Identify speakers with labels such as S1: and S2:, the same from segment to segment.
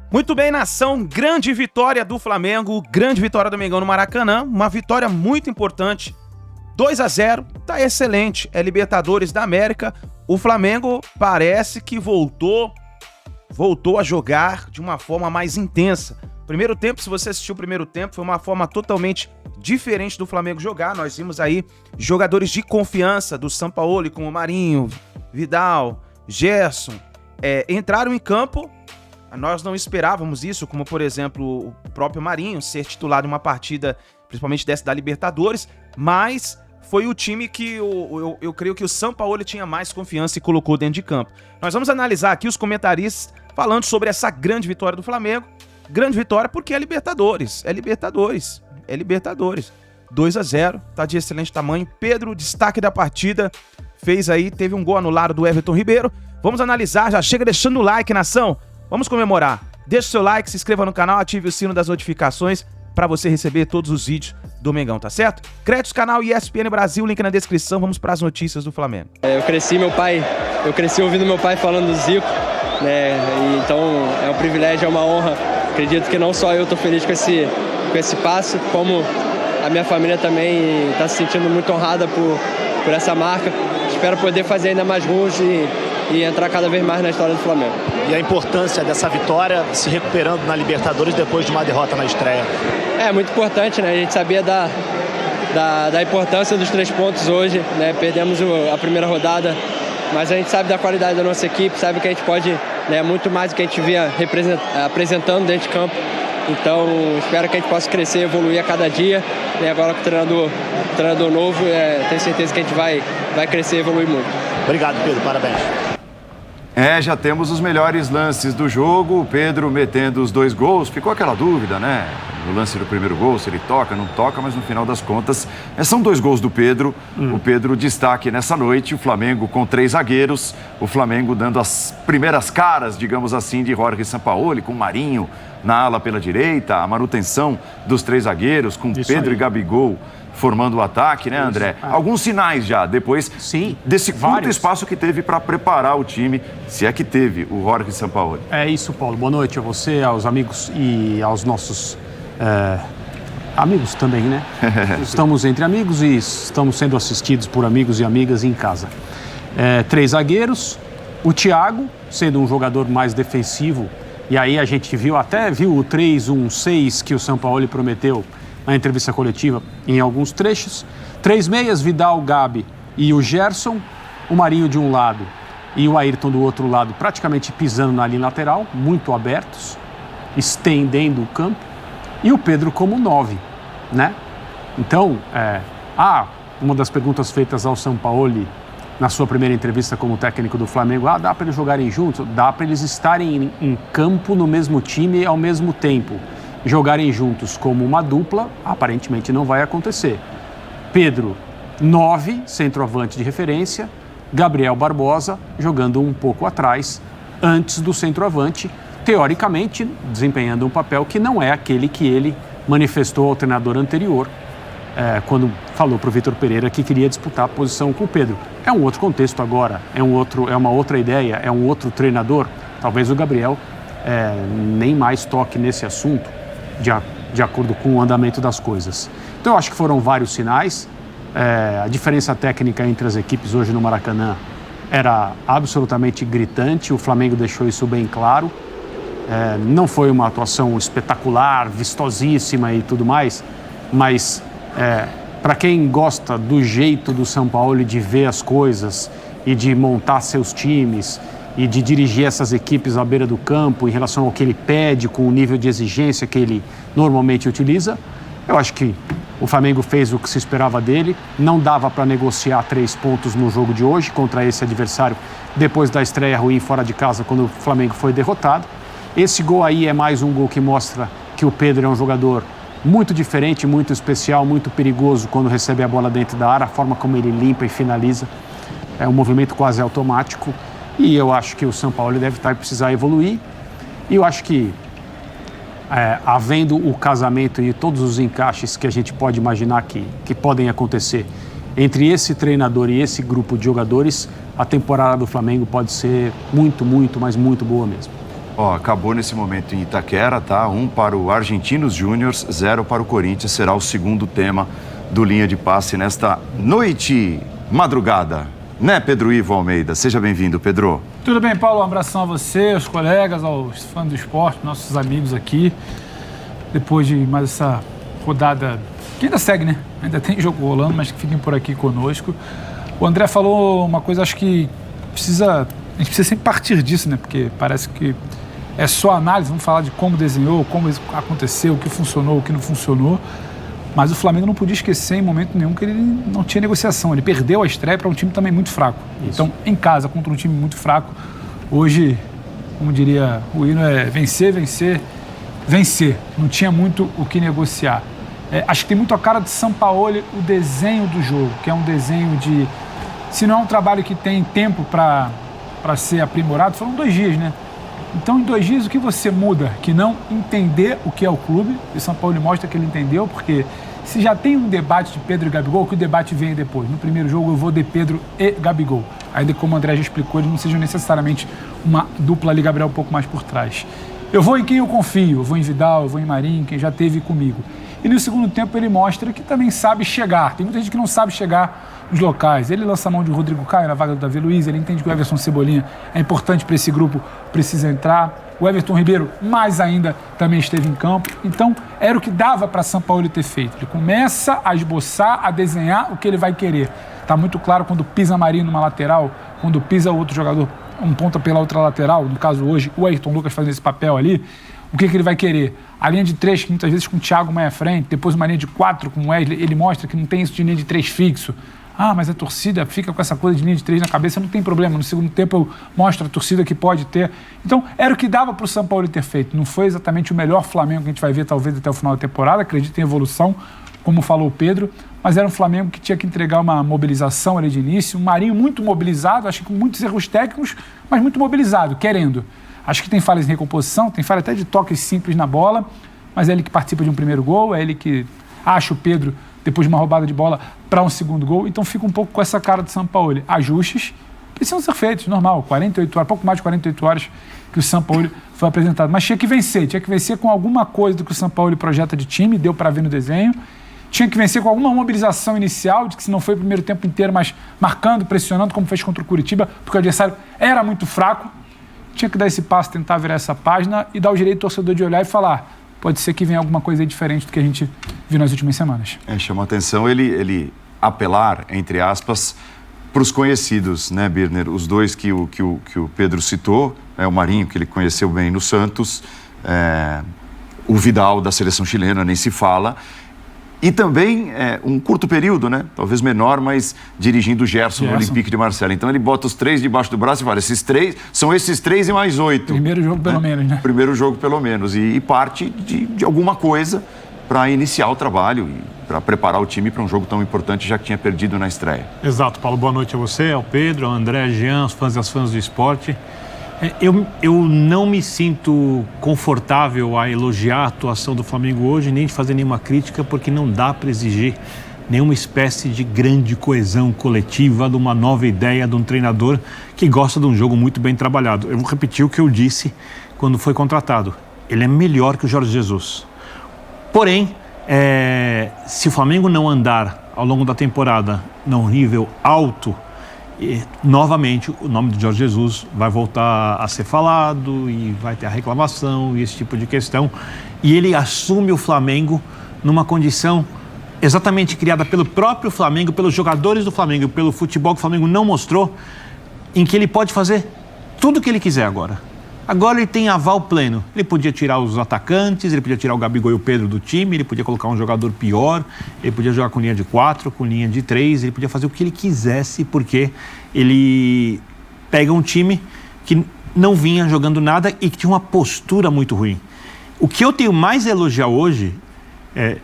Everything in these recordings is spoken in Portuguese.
S1: Muito bem, nação, grande vitória do Flamengo, grande vitória do Mengão no Maracanã, uma vitória muito importante, 2-0, tá excelente, é Libertadores da América, o Flamengo parece que voltou a jogar de uma forma mais intensa. Primeiro tempo, se você assistiu o primeiro tempo, foi uma forma totalmente diferente do Flamengo jogar, nós vimos aí jogadores de confiança do Sampaoli, como Marinho, Vidal, Gerson, entraram em campo. Nós não esperávamos isso, como por exemplo o próprio Marinho ser titular de uma partida, principalmente dessa da Libertadores, mas foi o time que eu creio que o Sampaoli tinha mais confiança e colocou dentro de campo. Nós vamos analisar aqui os comentaristas falando sobre essa grande vitória do Flamengo. Grande vitória porque é Libertadores, 2-0, tá de excelente tamanho. Pedro, destaque da partida, teve um gol anulado do Everton Ribeiro. Vamos analisar, já chega deixando o like, nação. Vamos comemorar. Deixe o seu like, se inscreva no canal, ative o sino das notificações para você receber todos os vídeos do Mengão, tá certo? Créditos, canal ESPN Brasil, link na descrição. Vamos para as notícias do Flamengo.
S2: Eu cresci ouvindo meu pai falando do Zico, né? Então é um privilégio, é uma honra. Acredito que não só eu estou feliz com esse passo, como a minha família também está se sentindo muito honrada por essa marca. Espero poder fazer ainda mais gols e entrar cada vez mais na história do Flamengo.
S3: E a importância dessa vitória se recuperando na Libertadores depois de uma derrota na estreia?
S2: É muito importante, né? A gente sabia da importância dos 3 pontos hoje, né? Perdemos a primeira rodada, mas a gente sabe da qualidade da nossa equipe, sabe que a gente pode, né, muito mais do que a gente vinha apresentando dentro de campo. Então, espero que a gente possa crescer, evoluir a cada dia. E agora com o treinador novo, tenho certeza que a gente vai crescer e evoluir muito.
S3: Obrigado, Pedro. Parabéns.
S4: Já temos os melhores lances do jogo. O Pedro metendo os 2 gols. Ficou aquela dúvida, né? No lance do primeiro gol, se ele toca, não toca, mas no final das contas, são 2 gols do Pedro. O Pedro destaque nessa noite, o Flamengo com 3 zagueiros, o Flamengo dando as primeiras caras, digamos assim, de Jorge Sampaoli, com Marinho na ala pela direita, a manutenção dos 3 zagueiros, com Pedro e Gabigol formando o ataque, né, André? Alguns sinais já, depois desse curto espaço que teve para preparar o time, se é que teve, o Jorge Sampaoli.
S5: É isso, Paulo. Boa noite a você, aos amigos e aos nossos amigos também, né? Estamos entre amigos e estamos sendo assistidos por amigos e amigas em casa. 3 zagueiros, o Thiago sendo um jogador mais defensivo, e aí a gente viu o 3-1-6 que o Sampaoli prometeu na entrevista coletiva em alguns trechos. 3 meias, Vidal, Gabi e o Gerson, o Marinho de um lado e o Ayrton do outro lado, praticamente pisando na linha lateral, muito abertos, estendendo o campo, e o Pedro como 9, né? Então, uma das perguntas feitas ao Sampaoli na sua primeira entrevista como técnico do Flamengo, dá para eles jogarem juntos? Dá para eles estarem em campo no mesmo time ao mesmo tempo. Jogarem juntos como uma dupla, aparentemente não vai acontecer. Pedro, 9, centroavante de referência, Gabriel Barbosa jogando um pouco atrás, antes do centroavante, teoricamente desempenhando um papel que não é aquele que ele manifestou ao treinador anterior, quando falou para o Vitor Pereira que queria disputar a posição com o Pedro. É um outro contexto agora, é uma outra ideia, é um outro treinador. Talvez o Gabriel nem mais toque nesse assunto, de acordo com o andamento das coisas. Então eu acho que foram vários sinais. A diferença técnica entre as equipes hoje no Maracanã era absolutamente gritante, o Flamengo deixou isso bem claro. Não foi uma atuação espetacular, vistosíssima e tudo mais, mas para quem gosta do jeito do Sampaoli de ver as coisas e de montar seus times e de dirigir essas equipes à beira do campo em relação ao que ele pede, com o nível de exigência que ele normalmente utiliza, eu acho que o Flamengo fez o que se esperava dele. Não dava para negociar 3 pontos no jogo de hoje contra esse adversário, depois da estreia ruim fora de casa, quando o Flamengo foi derrotado. Esse gol aí é mais um gol que mostra que o Pedro é um jogador muito diferente, muito especial, muito perigoso quando recebe a bola dentro da área, a forma como ele limpa e finaliza. É um movimento quase automático. E eu acho que o Sampaoli deve precisar evoluir. E eu acho que, havendo o casamento e todos os encaixes que a gente pode imaginar que podem acontecer entre esse treinador e esse grupo de jogadores, a temporada do Flamengo pode ser muito, muito, mas muito boa mesmo.
S4: Ó, acabou nesse momento em Itaquera, tá? 1 para o Argentinos Júniors, 0 para o Corinthians. Será o segundo tema do Linha de Passe nesta noite madrugada. Né, Pedro Ivo Almeida? Seja bem-vindo, Pedro.
S6: Tudo bem, Paulo? Um abração a você, aos colegas, aos fãs do esporte, nossos amigos aqui. Depois de mais essa rodada, que ainda segue, né? Ainda tem jogo rolando, mas que fiquem por aqui conosco. O André falou uma coisa, acho que a gente precisa sempre partir disso, né? Porque parece que é só análise, vamos falar de como desenhou, como aconteceu, o que funcionou, o que não funcionou. Mas o Flamengo não podia esquecer em momento nenhum que ele não tinha negociação. Ele perdeu a estreia para um time também muito fraco. Isso. Então, em casa, contra um time muito fraco, hoje, como diria o hino, é vencer, vencer, vencer. Não tinha muito o que negociar. Acho que tem muito a cara de Sampaoli o desenho do jogo, que é um desenho de... Se não é um trabalho que tem tempo para ser aprimorado, foram 2 dias, né? Então, em 2 dias, o que você muda? Que não entender o que é o clube. E o Sampaoli mostra que ele entendeu, porque se já tem um debate de Pedro e Gabigol, que o debate vem depois. No primeiro jogo, eu vou de Pedro e Gabigol. Ainda como o André já explicou, eles não sejam necessariamente uma dupla ali, Gabriel, um pouco mais por trás. Eu vou em quem eu confio. Eu vou em Vidal, eu vou em Marinho, quem já esteve comigo. E no segundo tempo, ele mostra que também sabe chegar. Tem muita gente que não sabe chegar nos locais. Ele lança a mão de Rodrigo Caio na vaga do Davi Luiz, ele entende que o Everton Cebolinha é importante para esse grupo, precisa entrar. O Everton Ribeiro, mais ainda, também esteve em campo. Então, era o que dava para Sampaoli ter feito. Ele começa a esboçar, a desenhar o que ele vai querer. Está muito claro quando pisa Marinho numa lateral, quando pisa outro jogador, um ponta pela outra lateral, no caso hoje, o Ayrton Lucas fazendo esse papel ali, o que ele vai querer. A linha de 3, que muitas vezes com o Thiago mais à frente, depois uma linha de 4 com o Wesley, ele mostra que não tem isso de linha de 3 fixo. Ah, mas a torcida fica com essa coisa de linha de 3 na cabeça, não tem problema. No segundo tempo eu mostro a torcida que pode ter. Então, era o que dava para o Sampaoli ter feito. Não foi exatamente o melhor Flamengo que a gente vai ver, talvez, até o final da temporada. Acredito em evolução, como falou o Pedro. Mas era um Flamengo que tinha que entregar uma mobilização ali de início. Um Marinho muito mobilizado, acho que com muitos erros técnicos, mas muito mobilizado, querendo. Acho que tem falhas em recomposição, tem falha até de toques simples na bola, mas é ele que participa de um primeiro gol, é ele que acha o Pedro depois de uma roubada de bola para um segundo gol, então fica um pouco com essa cara de Sampaoli. Ajustes precisam ser feitos, normal, 48 horas, pouco mais de 48 horas que o Sampaoli foi apresentado, mas tinha que vencer com alguma coisa do que o Sampaoli projeta de time, deu para ver no desenho, tinha que vencer com alguma mobilização inicial, de que se não foi o primeiro tempo inteiro, mas marcando, pressionando, como fez contra o Curitiba, porque o adversário era muito fraco, tinha que dar esse passo, tentar virar essa página e dar o direito ao torcedor de olhar e falar, pode ser que venha alguma coisa aí diferente do que a gente viu nas últimas semanas. Chamou a atenção ele apelar, entre aspas, para os conhecidos, né, Birner? Os dois que o Pedro citou, o Marinho, que ele conheceu bem no Santos, o Vidal da seleção chilena, nem se fala, e também um curto período, né? Talvez menor, mas dirigindo o Gerson no Olympique de Marseille. Então ele bota os 3 debaixo do braço e fala, são esses 3 e mais 8. Primeiro jogo pelo menos, né? Primeiro jogo pelo menos. E parte de alguma coisa para iniciar o trabalho e para preparar o time para um jogo tão importante, já que tinha perdido na estreia.
S5: Exato, Paulo. Boa noite a você, ao Pedro, ao André, ao Jean, aos fãs e às fãs do esporte. Eu não me sinto confortável a elogiar a atuação do Flamengo hoje, nem de fazer nenhuma crítica, porque não dá para exigir nenhuma espécie de grande coesão coletiva, de uma nova ideia de um treinador que gosta de um jogo muito bem trabalhado. Eu vou repetir o que eu disse quando foi contratado. Ele é melhor que o Jorge Jesus. Porém, se o Flamengo não andar ao longo da temporada num nível alto, novamente o nome de Jorge Jesus vai voltar a ser falado e vai ter a reclamação e esse tipo de questão, e ele assume o Flamengo numa condição exatamente criada pelo próprio Flamengo, pelos jogadores do Flamengo, pelo futebol que o Flamengo não mostrou, em que ele pode fazer tudo o que ele quiser agora. Agora ele tem aval pleno. Ele podia tirar os atacantes, ele podia tirar o Gabigol e o Pedro do time, ele podia colocar um jogador pior, ele podia jogar com linha de 4, com linha de 3, ele podia fazer o que ele quisesse, porque ele pega um time que não vinha jogando nada e que tinha uma postura muito ruim. O que eu tenho mais a elogiar hoje,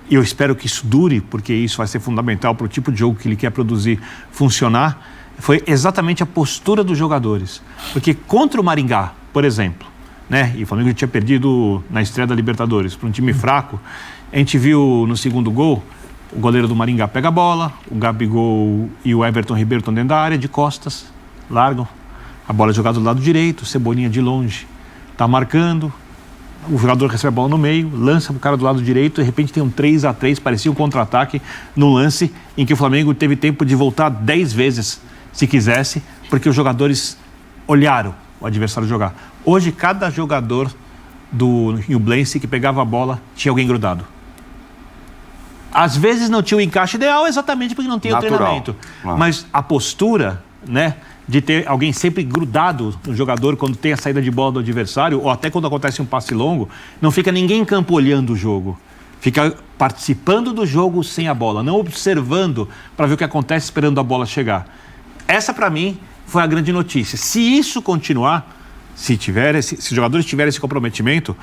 S5: eu espero que isso dure, porque isso vai ser fundamental para o tipo de jogo que ele quer produzir funcionar, foi exatamente a postura dos jogadores. Porque contra o Maringá, por exemplo, né? E o Flamengo tinha perdido na estreia da Libertadores para um time fraco. A gente viu no segundo gol, o goleiro do Maringá pega a bola, o Gabigol e o Everton Ribeiro estão dentro da área, de costas, largam. A bola é jogada do lado direito, Cebolinha de longe Tá marcando, o jogador recebe a bola no meio, lança o cara do lado direito, de repente tem um 3-3, parecia um contra-ataque no lance em que o Flamengo teve tempo de voltar 10 vezes, se quisesse, porque os jogadores olharam o adversário jogar. Hoje, cada jogador do Ñublense que pegava a bola tinha alguém grudado. Às vezes não tinha o encaixe ideal, exatamente porque não tinha o treinamento. Mas a postura, né, de ter alguém sempre grudado no jogador quando tem a saída de bola do adversário, ou até quando acontece um passe longo, não fica ninguém em campo olhando o jogo. Fica participando do jogo sem a bola, não observando para ver o que acontece esperando a bola chegar. Essa, para mim, foi a grande notícia. Se isso continuar, se os jogadores tiverem esse comprometimento,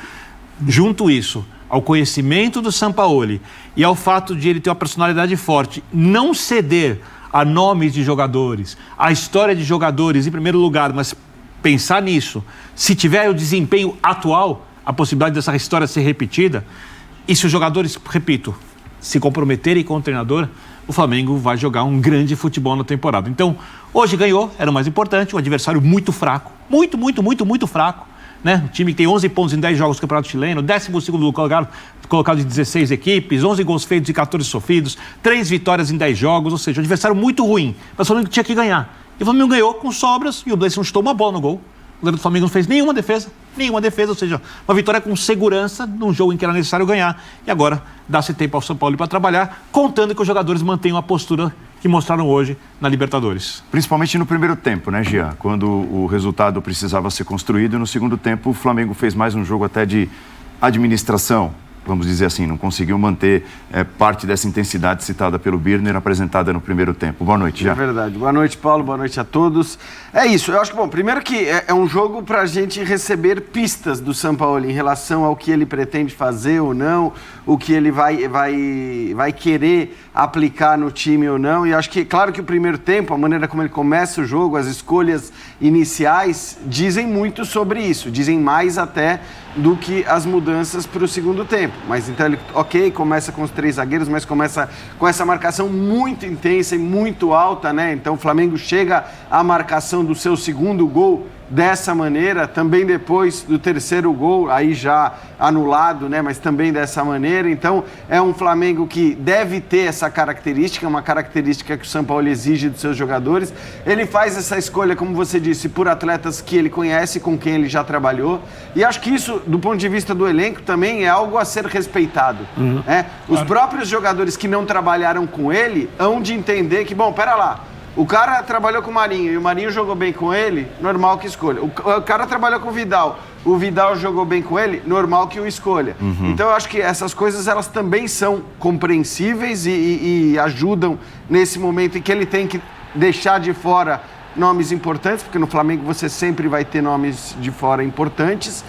S5: junto isso ao conhecimento do Sampaoli e ao fato de ele ter uma personalidade forte, não ceder a nomes de jogadores, a história de jogadores em primeiro lugar, mas pensar nisso, se tiver o desempenho atual, a possibilidade dessa história ser repetida, e se os jogadores, repito, se comprometerem com o treinador, o Flamengo vai jogar um grande futebol na temporada. Então, hoje ganhou, era o mais importante, um adversário muito fraco, muito fraco, né? Um time que tem 11 pontos em 10 jogos do Campeonato Chileno, 12º colocado de 16 equipes, 11 gols feitos e 14 sofridos, 3 vitórias em 10 jogos, ou seja, um adversário muito ruim, mas o Flamengo tinha que ganhar. E o Flamengo ganhou com sobras e o Ñublense não chutou uma bola no gol. O goleiro do Flamengo não fez nenhuma defesa, ou seja, uma vitória com segurança num jogo em que era necessário ganhar. E agora dá-se tempo ao São Paulo para trabalhar, contando que os jogadores mantenham a postura que mostraram hoje na Libertadores.
S4: Principalmente no primeiro tempo, né, Jean? Quando o resultado precisava ser construído, e no segundo tempo o Flamengo fez mais um jogo até de administração, vamos dizer assim, não conseguiu manter parte dessa intensidade citada pelo Birner apresentada no primeiro tempo. Boa noite, Jean.
S7: É verdade. Boa noite, Paulo. Boa noite a todos. É isso. Eu acho que, bom, primeiro que é um jogo para a gente receber pistas do Sampaoli em relação ao que ele pretende fazer ou não, o que ele vai querer aplicar no time ou não. E acho que, claro que o primeiro tempo, a maneira como ele começa o jogo, as escolhas iniciais, dizem muito sobre isso. Dizem mais até do que as mudanças para o segundo tempo. Mas então ele, começa com os 3 zagueiros, mas começa com essa marcação muito intensa e muito alta, né? Então o Flamengo chega à marcação do seu segundo gol dessa maneira, também depois do terceiro gol, aí já anulado, né? Mas também dessa maneira. Então é um Flamengo que deve ter essa característica, uma característica que o Sampaoli exige dos seus jogadores. Ele faz essa escolha, como você disse, por atletas que ele conhece, com quem ele já trabalhou. E acho que isso, do ponto de vista do elenco, também é algo a ser respeitado. Né? Os próprios jogadores que não trabalharam com ele hão de entender que, bom, pera lá, o cara trabalhou com o Marinho e o Marinho jogou bem com ele, normal que escolha. O cara trabalhou com o Vidal jogou bem com ele, normal que o escolha. Então eu acho que essas coisas elas também são compreensíveis e ajudam nesse momento em que ele tem que deixar de fora nomes importantes, porque no Flamengo você sempre vai ter nomes de fora importantes.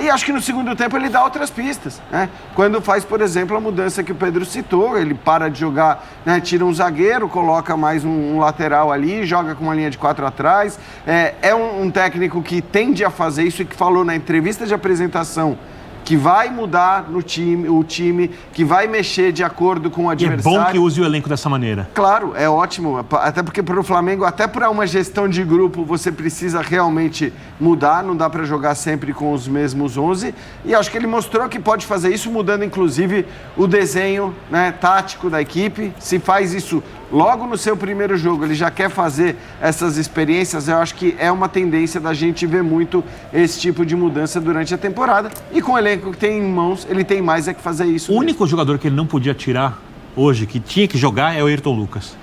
S7: E acho que no segundo tempo ele dá outras pistas, né? Quando faz, por exemplo, a mudança que o Pedro citou, ele para de jogar, né? Tira um zagueiro, coloca mais um lateral ali, joga com uma linha de 4 atrás. É um técnico que tende a fazer isso e que falou na entrevista de apresentação que vai mudar o time, que vai mexer de acordo com o adversário.
S5: E é bom que use o elenco dessa maneira.
S7: Claro, é ótimo, até porque para o Flamengo, até para uma gestão de grupo, você precisa realmente mudar, não dá para jogar sempre com os mesmos 11, e acho que ele mostrou que pode fazer isso, mudando inclusive o desenho, né, tático da equipe. Se faz isso logo no seu primeiro jogo, ele já quer fazer essas experiências, eu acho que é uma tendência da gente ver muito esse tipo de mudança durante a temporada, e com o elenco que tem em mãos, ele tem mais que fazer isso.
S5: O único jogador que ele não podia tirar hoje, que tinha que jogar, é o Ayrton Lucas.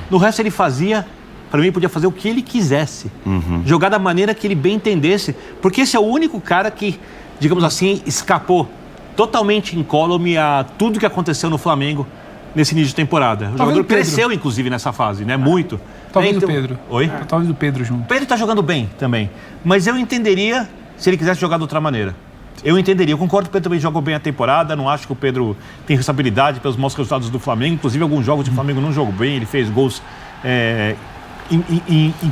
S5: No resto ele fazia, para mim, podia fazer o que ele quisesse, jogar da maneira que ele bem entendesse, porque esse é o único cara que, digamos assim, escapou totalmente incólume a tudo que aconteceu no Flamengo nesse início de temporada. O jogador cresceu, inclusive, nessa fase, né? Muito.
S6: Talvez então, o Pedro.
S5: Oi?
S6: Talvez o Pedro junto.
S5: O Pedro tá jogando bem também. Mas eu entenderia se ele quisesse jogar de outra maneira. Eu entenderia. Eu concordo que o Pedro também jogou bem a temporada. Não acho que o Pedro tem responsabilidade pelos maus resultados do Flamengo. Inclusive, alguns jogos do Flamengo não jogou bem. Ele fez gols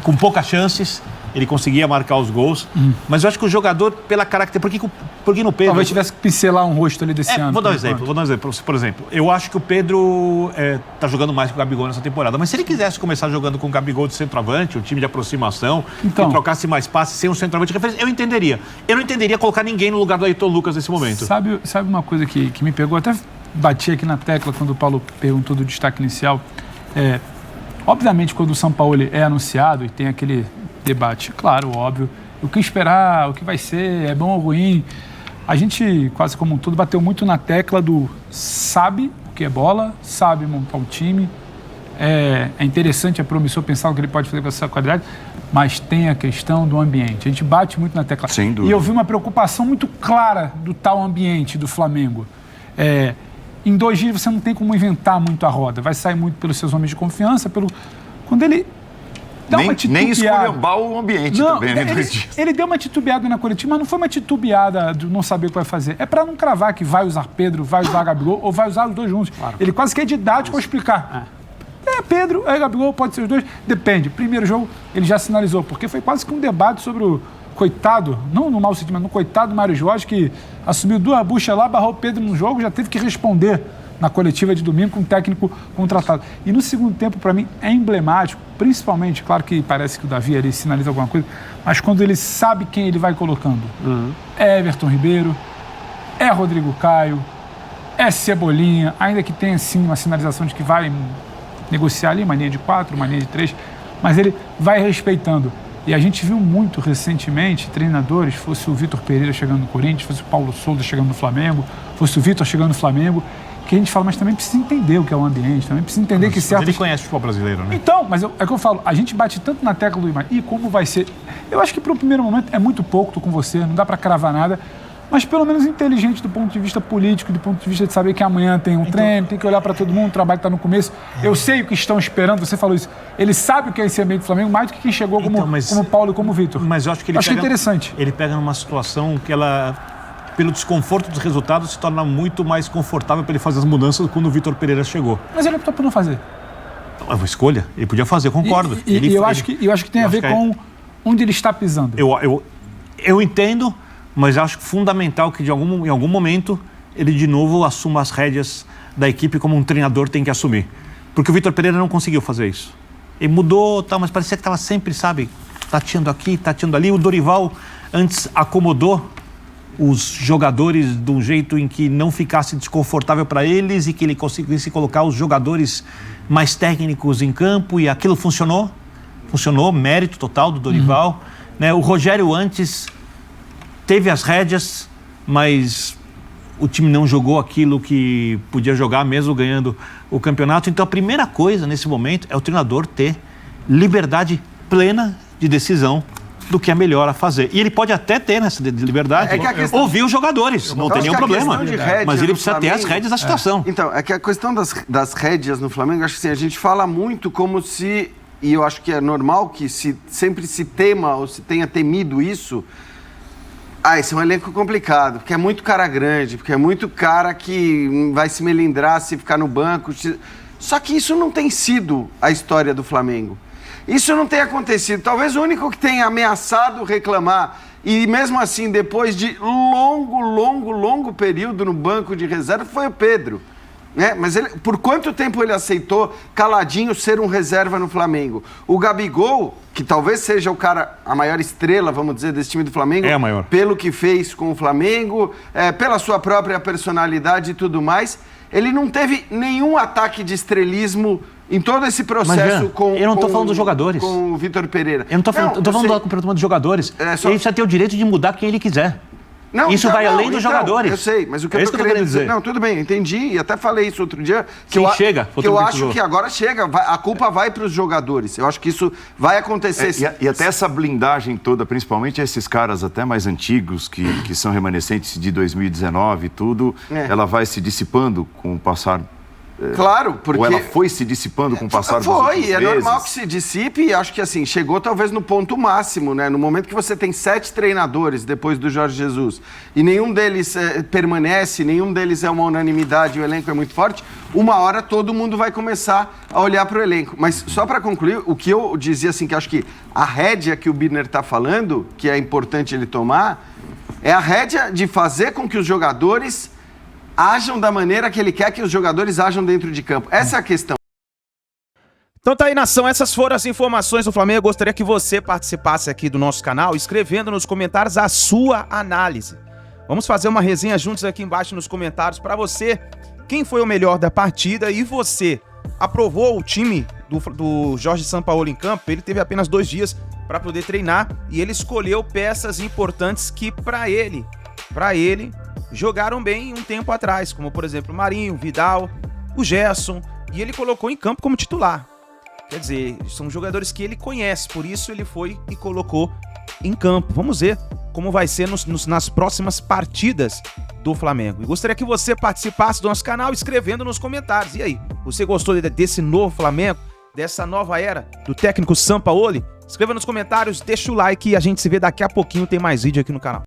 S8: com poucas chances, ele conseguia marcar os gols. Mas eu acho que o jogador, pela característica... Porque no Pedro...
S6: Talvez tivesse que pincelar um rosto ali desse ano.
S8: Vou dar um exemplo. Por exemplo, eu acho que o Pedro tá jogando mais que o Gabigol nessa temporada. Mas se ele quisesse começar jogando com o Gabigol de centroavante, um time de aproximação, que trocasse mais passes sem um centroavante de referência, eu entenderia. Eu não entenderia colocar ninguém no lugar do Ayrton Lucas nesse momento.
S6: Sabe uma coisa que me pegou? Até bati aqui na tecla quando o Paulo perguntou do destaque inicial. Obviamente, quando o Sampaoli é anunciado e tem aquele debate, claro, óbvio, o que esperar, o que vai ser, é bom ou ruim. A gente, quase como um todo, bateu muito na tecla do sabe o que é bola, sabe montar um time. É interessante, é promissor pensar o que ele pode fazer com essa qualidade, mas tem a questão do ambiente. A gente bate muito na tecla.
S4: Sem dúvida.
S6: E eu vi uma preocupação muito clara do tal ambiente do Flamengo. Em 2 dias você não tem como inventar muito a roda. Vai sair muito pelos seus homens de confiança, quando ele dá uma titubeada. Nem
S4: esculhambar o ambiente também, né?
S6: Ele deu uma titubeada na coletiva, mas não foi uma titubeada de não saber o que vai fazer. É para não cravar que vai usar Pedro, vai usar Gabigol ou vai usar os dois juntos. Claro. Ele quase que é didático ao explicar. Pedro, Gabigol, pode ser os dois. Depende. Primeiro jogo, ele já sinalizou, porque foi quase que um debate sobre o coitado, não no mau sentido, mas no coitado Mário Jorge, que assumiu 2 buchas lá, barrou o Pedro no jogo, já teve que responder na coletiva de domingo com um técnico contratado. E no segundo tempo, para mim, é emblemático, principalmente, claro que parece que o Davi ali sinaliza alguma coisa, mas quando ele sabe quem ele vai colocando. É Everton Ribeiro, é Rodrigo Caio, é Cebolinha, ainda que tenha, sim, uma sinalização de que vai negociar ali, uma linha de 4, uma linha de 3, mas ele vai respeitando. E a gente viu muito recentemente treinadores, fosse o Vitor Pereira chegando no Corinthians, fosse o Paulo Souza chegando no Flamengo, fosse o Vitor chegando no Flamengo, que a gente fala, mas também precisa entender o que é o ambiente, também precisa entender que certo.
S8: Ele conhece o futebol brasileiro, né?
S6: Então, mas é o que eu falo, a gente bate tanto na tecla do Imar, e como vai ser? Eu acho que para o primeiro momento é muito pouco, tô com você, não dá para cravar nada, mas pelo menos inteligente do ponto de vista político, do ponto de vista de saber que amanhã tem um treino, tem que olhar para todo mundo, o trabalho está no começo. Eu sei o que estão esperando, você falou isso. Ele sabe o que é esse ambiente do Flamengo, mais do que quem chegou como Paulo e como Vitor.
S8: Mas eu acho que ele
S6: pega, interessante.
S8: Ele pega numa situação que ela, pelo desconforto dos resultados, se torna muito mais confortável para ele fazer as mudanças quando o Vitor Pereira chegou.
S6: Mas ele optou por não fazer.
S8: É uma escolha, ele podia fazer, eu concordo.
S6: Eu acho que tem a ver com onde ele está pisando.
S8: Eu entendo, mas acho fundamental que em algum momento ele de novo assuma as rédeas da equipe como um treinador tem que assumir. Porque o Vitor Pereira não conseguiu fazer isso. Ele mudou, mas parecia que estava sempre, tateando aqui, tateando ali. O Dorival antes acomodou os jogadores de um jeito em que não ficasse desconfortável para eles e que ele conseguisse colocar os jogadores mais técnicos em campo, e aquilo funcionou, mérito total do Dorival. Né? O Rogério antes teve as rédeas, mas o time não jogou aquilo que podia jogar, mesmo ganhando o campeonato. Então a primeira coisa nesse momento é o treinador ter liberdade plena de decisão do que é melhor a fazer. E ele pode até ter nessa liberdade, ouvir os jogadores, não tem nenhum problema. Mas ele precisa ter as rédeas da situação.
S7: Então, é que a questão das rédeas no Flamengo, acho que assim, a gente fala muito como se, e eu acho que é normal que sempre se tema ou se tenha temido isso. Esse é um elenco complicado, porque é muito cara grande, porque é muito cara que vai se melindrar se ficar no banco. Só que isso não tem sido a história do Flamengo. Isso não tem acontecido. Talvez o único que tenha ameaçado reclamar, e mesmo assim, depois de longo período no banco de reserva, foi o Pedro. Mas por quanto tempo ele aceitou caladinho ser um reserva no Flamengo? O Gabigol, que talvez seja a maior estrela, vamos dizer, desse time do Flamengo,
S8: é a maior.
S7: Pelo que fez com o Flamengo, pela sua própria personalidade e tudo mais, ele não teve nenhum ataque de estrelismo em todo esse processo.
S8: Eu não estou falando dos jogadores.
S7: Com o Vitor Pereira.
S8: Eu não estou falando, do comportamento dos jogadores. Ele precisa ter o direito de mudar quem ele quiser. Isso vai além dos jogadores.
S7: Eu sei, mas o que eu estou querendo dizer... Não, tudo bem, entendi, e até falei isso outro dia. Que eu acho que agora chega, a culpa vai para os jogadores. Eu acho que isso vai acontecer.
S4: E até essa blindagem toda, principalmente esses caras até mais antigos, que são remanescentes de 2019 e tudo, ela vai se dissipando com o passar
S7: Claro, porque...
S4: Ou ela foi se dissipando com o passar dos últimos meses?
S7: Foi, é normal que se dissipe e acho que assim, chegou talvez no ponto máximo, né? No momento que você tem 7 treinadores depois do Jorge Jesus e nenhum deles permanece, nenhum deles é uma unanimidade, o elenco é muito forte, uma hora todo mundo vai começar a olhar para o elenco. Mas só para concluir, o que eu dizia assim, que acho que a rédea que o Birner está falando, que é importante ele tomar, é a rédea de fazer com que os jogadores ajam da maneira que ele quer que os jogadores ajam dentro de campo. Essa é a questão.
S1: Então tá aí, nação, essas foram as informações do Flamengo. Eu gostaria que você participasse aqui do nosso canal, escrevendo nos comentários a sua análise. Vamos fazer uma resenha juntos aqui embaixo nos comentários para você. Quem foi o melhor da partida e você aprovou o time do Jorge Sampaoli em campo? Ele teve apenas 2 dias para poder treinar e ele escolheu peças importantes que para ele jogaram bem um tempo atrás, como por exemplo o Marinho, o Vidal, o Gerson, e ele colocou em campo como titular. Quer dizer, são jogadores que ele conhece, por isso ele foi e colocou em campo. Vamos ver como vai ser nas próximas partidas do Flamengo. E gostaria que você participasse do nosso canal escrevendo nos comentários. E aí, você gostou desse novo Flamengo, dessa nova era do técnico Sampaoli? Escreva nos comentários, deixa o like e a gente se vê daqui a pouquinho, tem mais vídeo aqui no canal.